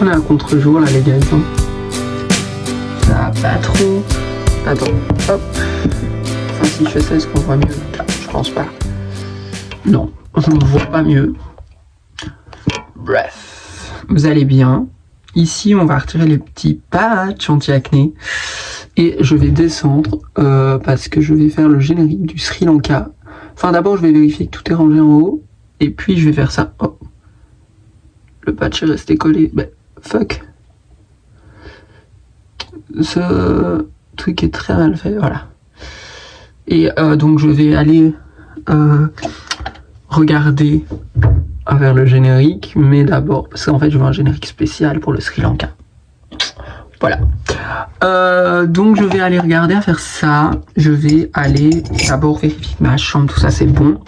On est à contre-jour là les gars. Ça va pas trop. Attends, hop. Enfin si je fais ça, est-ce qu'on voit mieux? Je pense pas. Non, on ne voit pas mieux. Bref, vous allez bien. Ici, on va retirer les petits patchs anti-acné. Et je vais descendre parce que je vais faire le générique du Sri Lanka. Enfin d'abord, je vais vérifier que tout est rangé en haut. Et puis je vais faire ça. Oh. Le patch est resté collé. Bah, fuck. Ce truc est très mal fait, voilà. Et donc je vais aller regarder vers le générique, mais d'abord, parce qu'en fait je veux un générique spécial pour le Sri Lanka. Voilà. Donc je vais aller regarder à faire ça. Je vais aller d'abord vérifier que ma chambre, tout ça c'est bon.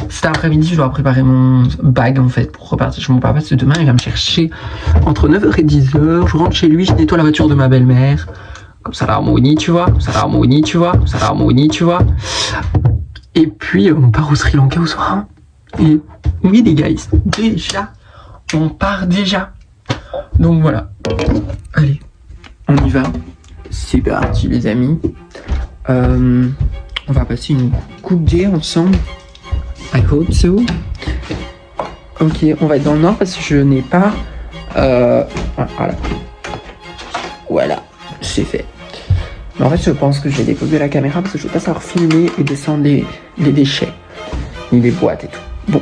Cet après-midi, je dois préparer mon bag en fait pour repartir chez mon papa. Parce que demain, il va me chercher entre 9h et 10h. Je rentre chez lui, je nettoie la voiture de ma belle-mère. Comme ça, la harmonie, tu vois. Comme ça, la harmonie, tu vois. Comme ça, la harmonie, tu vois. Et puis, on part au Sri Lanka au soir. Et oui, les gars, déjà, on part déjà. Donc voilà. Allez, on y va. C'est parti, les amis. On va passer une good day ensemble. I hope so. Ok, on va être dans le nord parce que je n'ai pas... voilà. Voilà, c'est fait. Mais en fait, je pense que je vais déposer la caméra parce que je ne vais pas savoir filmer et descendre les déchets. Ni les boîtes et tout. Bon.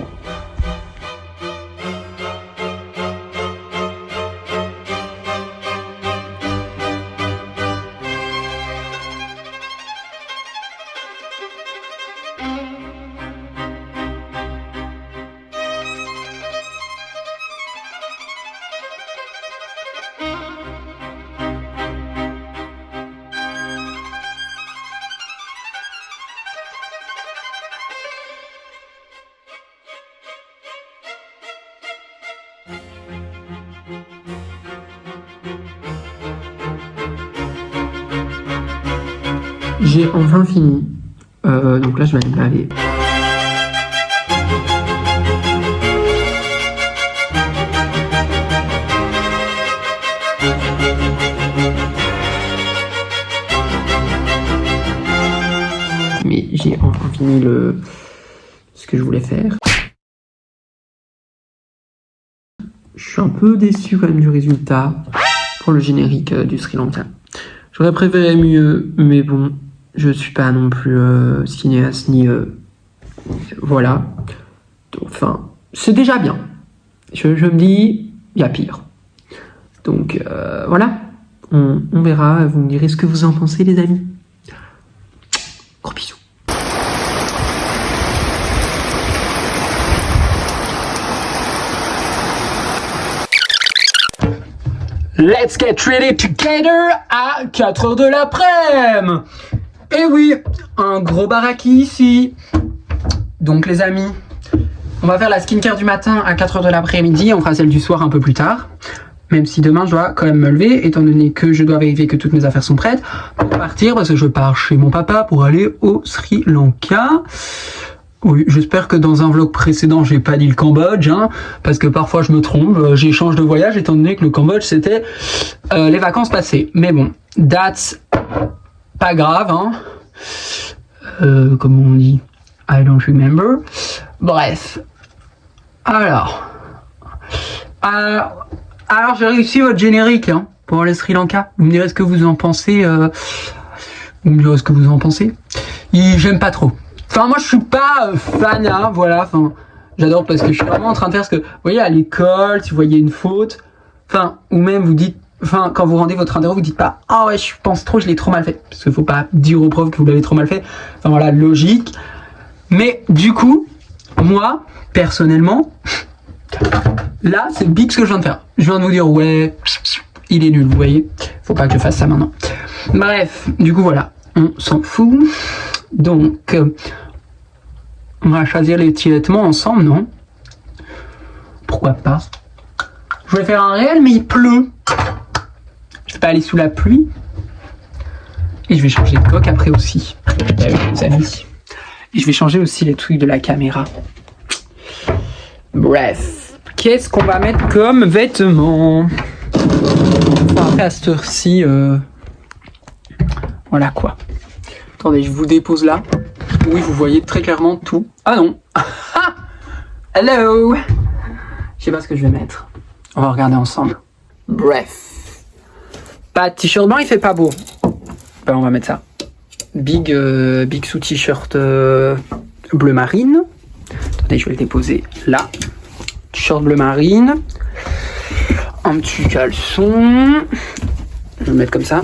J'ai enfin fini. Donc là, je vais aller me laver. Mais j'ai enfin fini ce que je voulais faire. Je suis un peu déçu quand même du résultat pour le générique du Sri Lanka. J'aurais préféré mieux, mais bon, je suis pas non plus cinéaste ni voilà. Enfin, c'est déjà bien. Je me dis, il y a pire. Donc voilà, on verra. Vous me direz ce que vous en pensez, les amis. Gros bisous. Let's get ready together à 4h de l'après-midi. Et oui, un gros baraki ici. Donc les amis, on va faire la skincare du matin à 4h de l'après-midi. On fera celle du soir un peu plus tard. Même si demain je dois quand même me lever, étant donné que je dois vérifier que toutes mes affaires sont prêtes pour partir, parce que je pars chez mon papa pour aller au Sri Lanka. Oui, j'espère que dans un vlog précédent, j'ai pas dit le Cambodge, hein, parce que parfois je me trompe, j'échange de voyage, étant donné que le Cambodge, c'était les vacances passées. Mais bon, that's pas grave, hein. Comment on dit? I don't remember. Bref. Alors, j'ai réussi votre générique, hein, pour le Sri Lanka. Vous me direz ce que vous en pensez. J'aime pas trop. Enfin, moi, je suis pas fan, hein, voilà. Enfin, j'adore parce que je suis vraiment en train de faire ce que... Vous voyez, à l'école, si vous voyez une faute, enfin, ou même vous dites... Enfin, quand vous rendez votre interro, vous dites pas « Ah ouais, je pense trop, je l'ai trop mal fait. » Parce qu'il faut pas dire aux profs que vous l'avez trop mal fait. Enfin, voilà, logique. Mais du coup, moi, personnellement, là, c'est big ce que je viens de faire. Je viens de vous dire « Ouais, il est nul, vous voyez. Faut pas que je fasse ça maintenant. » Bref, du coup, voilà. On s'en fout. Donc, on va choisir les petits vêtements ensemble, non? Pourquoi pas? Je voulais faire un réel, mais il pleut. Je vais pas aller sous la pluie. Et je vais changer de coque après aussi. Les amis. Et je vais changer aussi les trucs de la caméra. Bref. Qu'est-ce qu'on va mettre comme vêtements? Enfin, après, à cette heure-ci, voilà quoi. Attendez, je vous dépose là. Oui, vous voyez très clairement tout. Ah non. Hello. Je sais pas ce que je vais mettre. On va regarder ensemble. Bref. Pas de t-shirt blanc, il fait pas beau. Ben, on va mettre ça. Big sous t-shirt bleu marine. Attendez, je vais le déposer là. T-shirt bleu marine. Un petit caleçon. Je vais le mettre comme ça.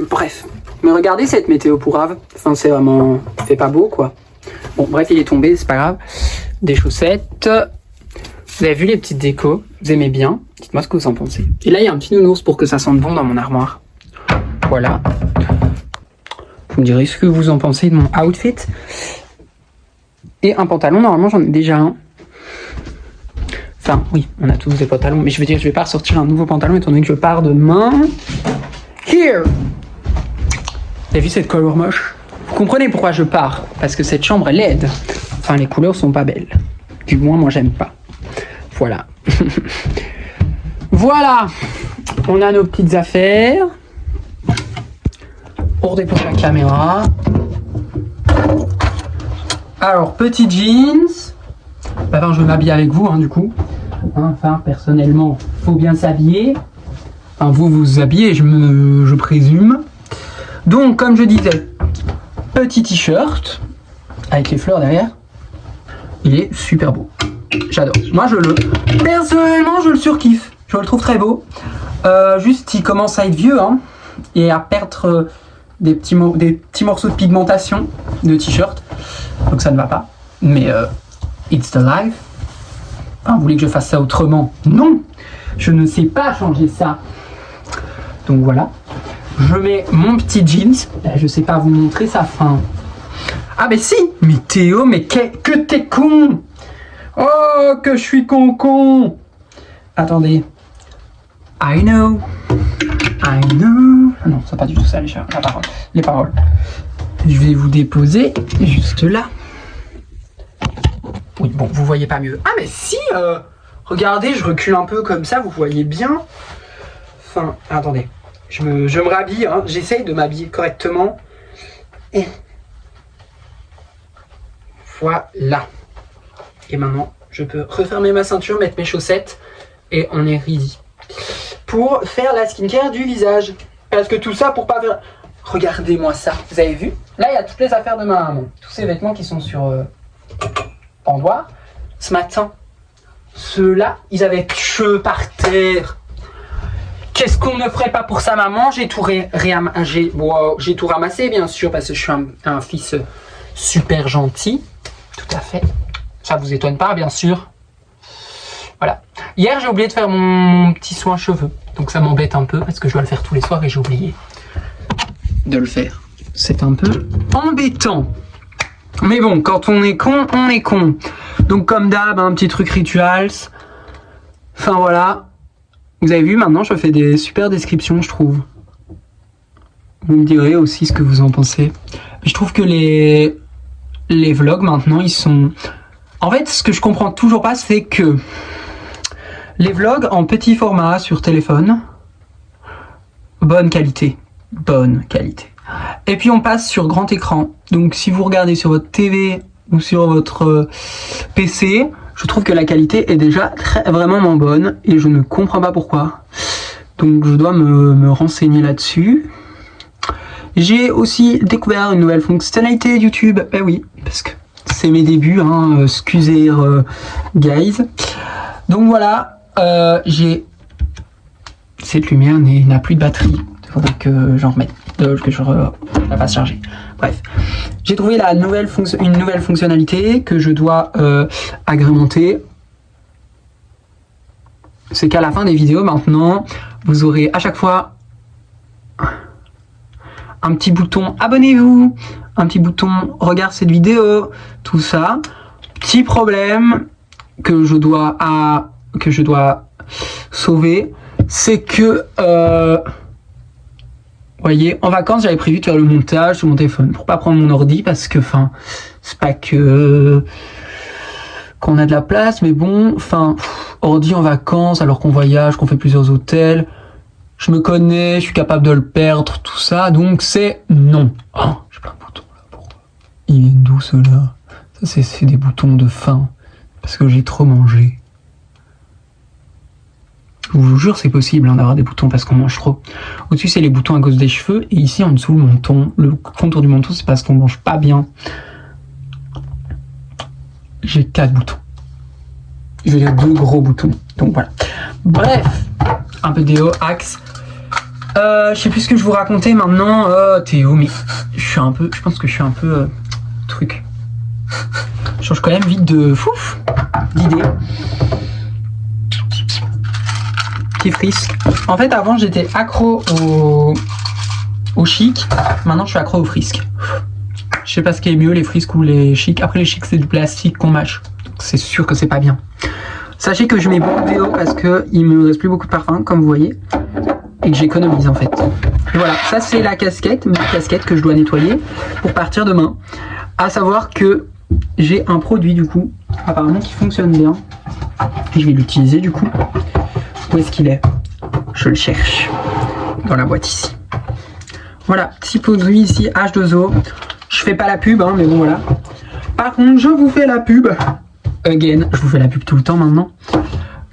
Bref. Mais regardez cette météo pourrave. Enfin, c'est vraiment... Il fait pas beau, quoi. Bon, bref, il est tombé, c'est pas grave. Des chaussettes. Vous avez vu les petites décos? Vous aimez bien? Dites-moi ce que vous en pensez. Et là, il y a un petit nounours pour que ça sente bon dans mon armoire. Voilà. Vous me direz ce que vous en pensez de mon outfit. Et un pantalon, normalement, j'en ai déjà un. Enfin, oui, on a tous des pantalons. Mais je veux dire, je vais pas ressortir un nouveau pantalon étant donné que je pars demain. Here! Vous avez vu cette couleur moche? Vous comprenez pourquoi je pars? Parce que cette chambre est laide. Enfin, les couleurs sont pas belles. Du moins, moi, j'aime pas. Voilà. Voilà. On a nos petites affaires. On redépose la caméra. Alors, petit jeans. Enfin, je vais m'habiller avec vous, hein, du coup. Enfin, personnellement, faut bien s'habiller. Enfin, vous vous habillez, je présume. Donc, comme je disais, petit t-shirt avec les fleurs derrière. Il est super beau. J'adore. Moi, personnellement, je le surkiffe. Je le trouve très beau. Juste, il commence à être vieux, hein, et à perdre des petits morceaux de pigmentation de t-shirt. Donc, ça ne va pas. Mais it's the life. Enfin, vous voulez que je fasse ça autrement? Non, je ne sais pas changer ça. Donc voilà. Je mets mon petit jeans. Je sais pas vous montrer sa fin. Ah mais si. Mais Théo, mais que t'es con. Oh, que je suis con. Attendez. I know. Ah non, c'est pas du tout ça les paroles. Je vais vous déposer juste là. Oui, bon, vous voyez pas mieux. Ah mais si. Regardez, je recule un peu comme ça, vous voyez bien. Enfin, attendez. Je me rhabille, hein. J'essaye de m'habiller correctement. Et voilà. Et maintenant, je peux refermer ma ceinture, mettre mes chaussettes et on est ready. Pour faire la skincare du visage. Parce que tout ça pour pas faire... Regardez-moi ça, vous avez vu? Là, il y a toutes les affaires de ma maman. Tous ces vêtements qui sont sur pendoir. Ce matin, ceux-là, ils avaient cheveux par terre. Qu'est-ce qu'on ne ferait pas pour sa maman? J'ai tout ramassé, bien sûr, parce que je suis un fils super gentil. Tout à fait. Ça vous étonne pas, bien sûr. Voilà. Hier, j'ai oublié de faire mon petit soin cheveux. Donc ça m'embête un peu, parce que je dois le faire tous les soirs et j'ai oublié de le faire. C'est un peu embêtant. Mais bon, quand on est con, on est con. Donc comme d'hab, un petit truc rituals. Enfin voilà. Vous avez vu, maintenant je fais des super descriptions, je trouve. Vous me direz aussi ce que vous en pensez. Je trouve que les vlogs maintenant, ils sont... En fait, ce que je comprends toujours pas, c'est que les vlogs en petit format sur téléphone, bonne qualité. Et puis on passe sur grand écran. Donc si vous regardez sur votre TV ou sur votre PC, je trouve que la qualité est déjà vraiment bonne et je ne comprends pas pourquoi. Donc je dois me renseigner là-dessus. J'ai aussi découvert une nouvelle fonctionnalité YouTube. Ben oui, parce que c'est mes débuts, hein, excusez guys. Donc voilà, j'ai... Cette lumière n'a plus de batterie. Il faudrait que j'en remette, que je la fasse charger. Bref, j'ai trouvé une nouvelle fonctionnalité que je dois agrémenter. C'est qu'à la fin des vidéos maintenant, vous aurez à chaque fois un petit bouton abonnez-vous, un petit bouton regarde cette vidéo, tout ça. Petit problème que je dois sauver, c'est que voyez, en vacances, j'avais prévu de faire le montage sur mon téléphone pour pas prendre mon ordi parce que, enfin, c'est pas que qu'on a de la place, mais bon, enfin, ordi en vacances alors qu'on voyage, qu'on fait plusieurs hôtels, je me connais, je suis capable de le perdre, tout ça, donc c'est non. Oh, j'ai plein de boutons là, pourquoi? Il est d'où ceux-là? Ça c'est des boutons de faim, parce que j'ai trop mangé. Je vous jure, c'est possible hein, d'avoir des boutons parce qu'on mange trop. Au-dessus, c'est les boutons à cause des cheveux. Et ici, en dessous, le menton. Le contour du menton, c'est parce qu'on mange pas bien. J'ai 4 boutons. Je veux dire 2 gros boutons. Donc voilà. Bref, un peu déo, axe. Je sais plus ce que je vous racontais maintenant. Théo, mais je pense que je suis un peu truc. Je change quand même vite d'idée. Petit frisque. En fait, avant, j'étais accro au chic. Maintenant, je suis accro au frisque. Je sais pas ce qui est mieux, les frisques ou les chics. Après, les chics, c'est du plastique qu'on mâche. C'est sûr que c'est pas bien. Sachez que je mets beaucoup de déo parce qu'il me reste plus beaucoup de parfum, comme vous voyez. Et que j'économise, en fait. Et voilà, ça, c'est la casquette, ma casquette que je dois nettoyer pour partir demain. À savoir que j'ai un produit, du coup, apparemment qui fonctionne bien. Et je vais l'utiliser, du coup. Où est-ce qu'il est? Je le cherche. Dans la boîte ici. Voilà, petit produit ici, H2O. Je fais pas la pub, hein, mais bon voilà. Par contre, je vous fais la pub. Again, je vous fais la pub tout le temps maintenant.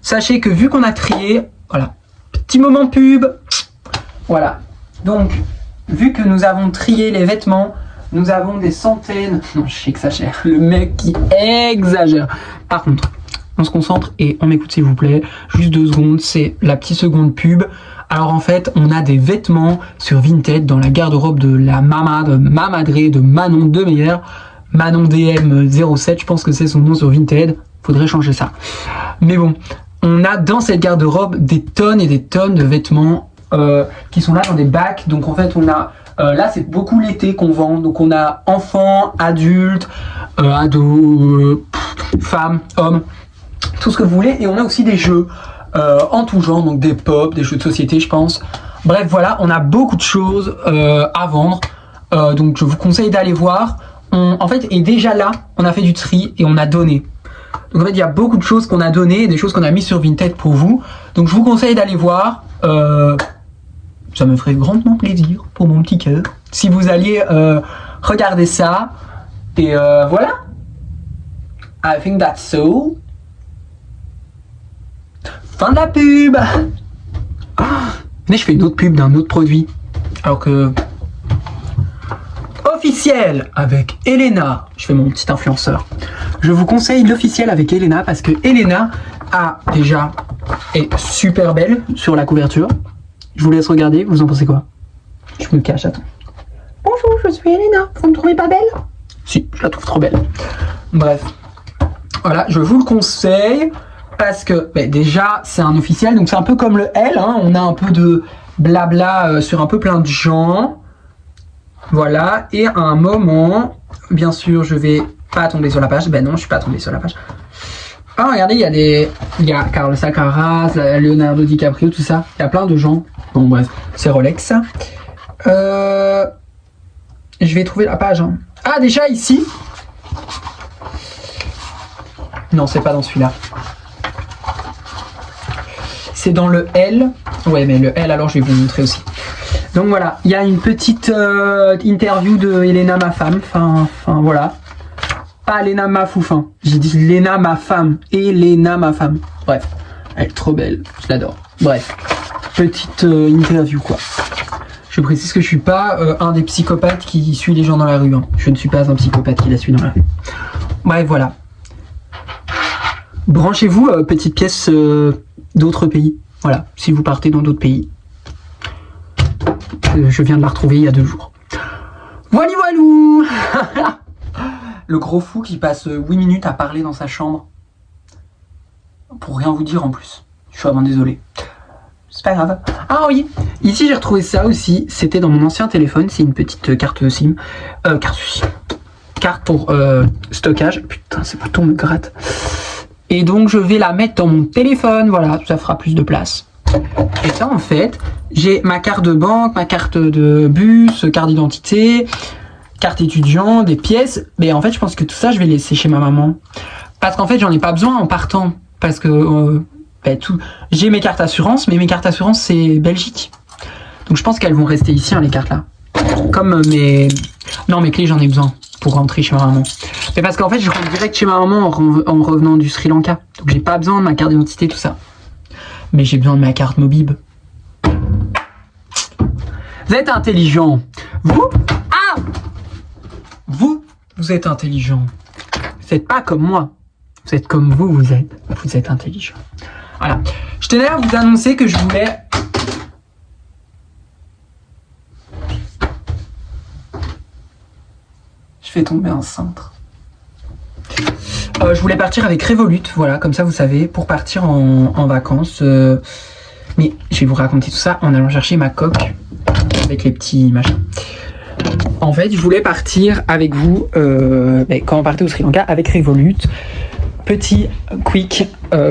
Sachez que vu qu'on a trié, voilà, petit moment pub. Voilà. Donc, vu que nous avons trié les vêtements, nous avons des centaines. Non, je sais que ça cher. Le mec qui exagère. Par contre, on se concentre et on m'écoute s'il vous plaît. Juste 2 secondes, c'est la petite seconde pub. Alors en fait, on a des vêtements sur Vinted dans la garde-robe de la Mama, de ma madré, de Manon de Meyer. Manon DM07, je pense que c'est son nom sur Vinted. Faudrait changer ça. Mais bon, on a dans cette garde-robe des tonnes et des tonnes de vêtements qui sont là dans des bacs. Donc en fait, on a... là, c'est beaucoup l'été qu'on vend. Donc on a enfants, adultes, ados, femmes, hommes. Tout ce que vous voulez, et on a aussi des jeux en tout genre, donc des pop, des jeux de société je pense. Bref voilà, on a beaucoup de choses à vendre, donc je vous conseille d'aller voir. En fait, et déjà là, on a fait du tri et on a donné. Donc en fait, il y a beaucoup de choses qu'on a données, des choses qu'on a mis sur Vinted pour vous. Donc je vous conseille d'aller voir. Ça me ferait grandement plaisir pour mon petit cœur si vous alliez regarder ça. Et voilà. I think that's so. Fin de la pub. Mais je fais une autre pub d'un autre produit. Alors que... Officiel avec Elena. Je fais mon petit influenceur. Je vous conseille l'officiel avec Elena parce que Elena est super belle sur la couverture. Je vous laisse regarder. Vous en pensez quoi? Je me cache, attends. Bonjour, je suis Elena. Vous me trouvez pas belle? Si, je la trouve trop belle. Bref. Voilà, je vous le conseille. Parce que déjà c'est un officiel, donc c'est un peu comme le L, hein, on a un peu de blabla sur un peu plein de gens. Voilà, et à un moment, bien sûr je vais pas tomber sur la page, non je suis pas tombé sur la page. Ah regardez, il y a Carlos Alcaraz, Leonardo DiCaprio, tout ça, il y a plein de gens. Bon bref, c'est Rolex. Je vais trouver la page. Hein. Ah déjà ici. Non c'est pas dans celui-là. C'est dans le L. Ouais, mais le L, alors je vais vous montrer aussi. Donc voilà, il y a une petite interview de Elena, ma femme. Enfin, voilà. Pas Elena, ma foufin. J'ai dit Elena, ma femme. Elena, ma femme. Bref, elle est trop belle. Je l'adore. Bref, petite interview, quoi. Je précise que je suis pas un des psychopathes qui suit les gens dans la rue. Hein. Je ne suis pas un psychopathe qui la suit dans la rue. Bref, voilà. Branchez-vous, petite pièce... d'autres pays, voilà, si vous partez dans d'autres pays. Je viens de la retrouver il y a 2 jours. Voilà, voilou. Le gros fou qui passe 8 minutes à parler dans sa chambre. Pour rien vous dire en plus. Je suis vraiment désolé. C'est pas grave. Ah oui, ici j'ai retrouvé ça aussi. C'était dans mon ancien téléphone. C'est une petite carte SIM. Carte pour stockage. Putain, ces boutons me grattent. Et donc je vais la mettre dans mon téléphone, voilà, ça fera plus de place. Et ça en fait, j'ai ma carte de banque, ma carte de bus, carte d'identité, carte étudiant, des pièces. Mais en fait je pense que tout ça je vais laisser chez ma maman. Parce qu'en fait j'en ai pas besoin en partant. Parce que tout. J'ai mes cartes assurance, mais mes cartes assurance c'est Belgique. Donc je pense qu'elles vont rester ici, hein, les cartes là. Comme mes... Non, mes clés, j'en ai besoin pour rentrer chez ma maman. Mais parce qu'en fait, je rentre direct chez ma maman en revenant du Sri Lanka. Donc j'ai pas besoin de ma carte d'identité, tout ça. Mais j'ai besoin de ma carte Mobib. Vous êtes intelligent. Vous? Ah! Vous êtes intelligent. Vous n'êtes pas comme moi. Vous êtes comme vous êtes. Vous êtes intelligent. Voilà. Je tenais à vous annoncer que je voulais... Je fais tomber un cintre. Je voulais partir avec Revolut, voilà, comme ça vous savez, pour partir en vacances. Mais je vais vous raconter tout ça en allant chercher ma coque avec les petits machins. En fait, je voulais partir avec vous, quand on partait au Sri Lanka, avec Revolut. Petit quick,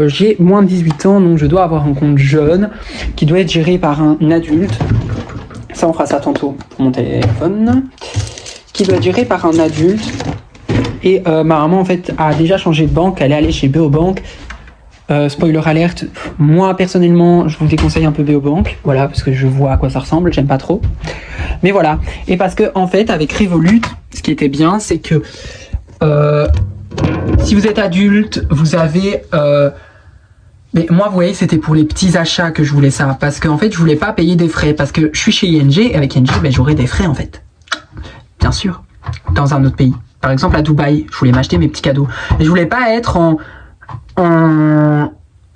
j'ai moins de 18 ans, donc je dois avoir un compte jeune qui doit être géré par un adulte. Ça, on fera ça tantôt pour mon téléphone. Qui doit être géré par un adulte. Et ma maman, en fait, a déjà changé de banque. Elle est allée chez Beobank. Spoiler alerte, moi personnellement je vous déconseille un peu Beobank, voilà, parce que je vois à quoi ça ressemble, j'aime pas trop, mais voilà. Et parce que en fait avec Revolut, ce qui était bien, c'est que si vous êtes adulte, vous avez mais moi vous voyez, c'était pour les petits achats que je voulais ça, parce qu'en fait je voulais pas payer des frais, parce que je suis chez ING, et avec ING ben, j'aurais des frais en fait, bien sûr, dans un autre pays, par exemple à Dubaï, je voulais m'acheter mes petits cadeaux, et je voulais pas être en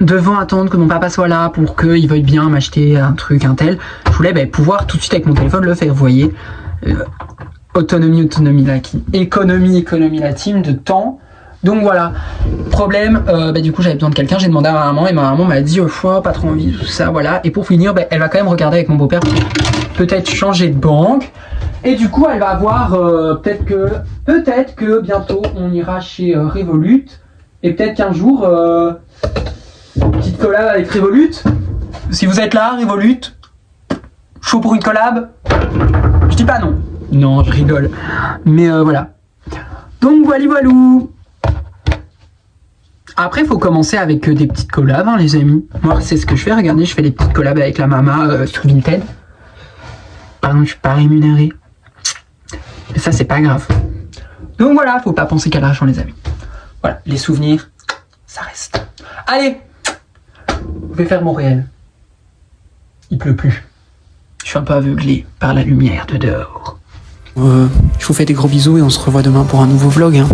devant attendre que mon papa soit là pour qu'il veuille bien m'acheter un truc, un tel. Je voulais pouvoir tout de suite avec mon téléphone le faire, vous voyez. Autonomie la team. Économie la team de temps. Donc voilà. Problème, du coup j'avais besoin de quelqu'un, j'ai demandé à ma maman et ma maman m'a dit pas trop envie, tout ça, voilà. Et pour finir, elle va quand même regarder avec mon beau-père pour peut-être changer de banque. Et du coup elle va voir peut-être que bientôt on ira chez Revolut. Et peut-être qu'un jour, petite collab avec Revolut. Si vous êtes là, Revolut, chaud pour une collab. Je dis pas non. Non, je rigole. Mais voilà. Donc voilou. Après, il faut commencer avec des petites collabs, hein, les amis. Moi, c'est ce que je fais. Regardez, je fais des petites collabs avec la Mama sur Vinted. Pardon, je suis pas rémunéré. Mais ça, c'est pas grave. Donc voilà, faut pas penser qu'à l'argent, les amis. Voilà, les souvenirs, ça reste. Allez, je vais faire mon réel. Il pleut plus. Je suis un peu aveuglé par la lumière de dehors. Je vous fais des gros bisous et on se revoit demain pour un nouveau vlog. Hein.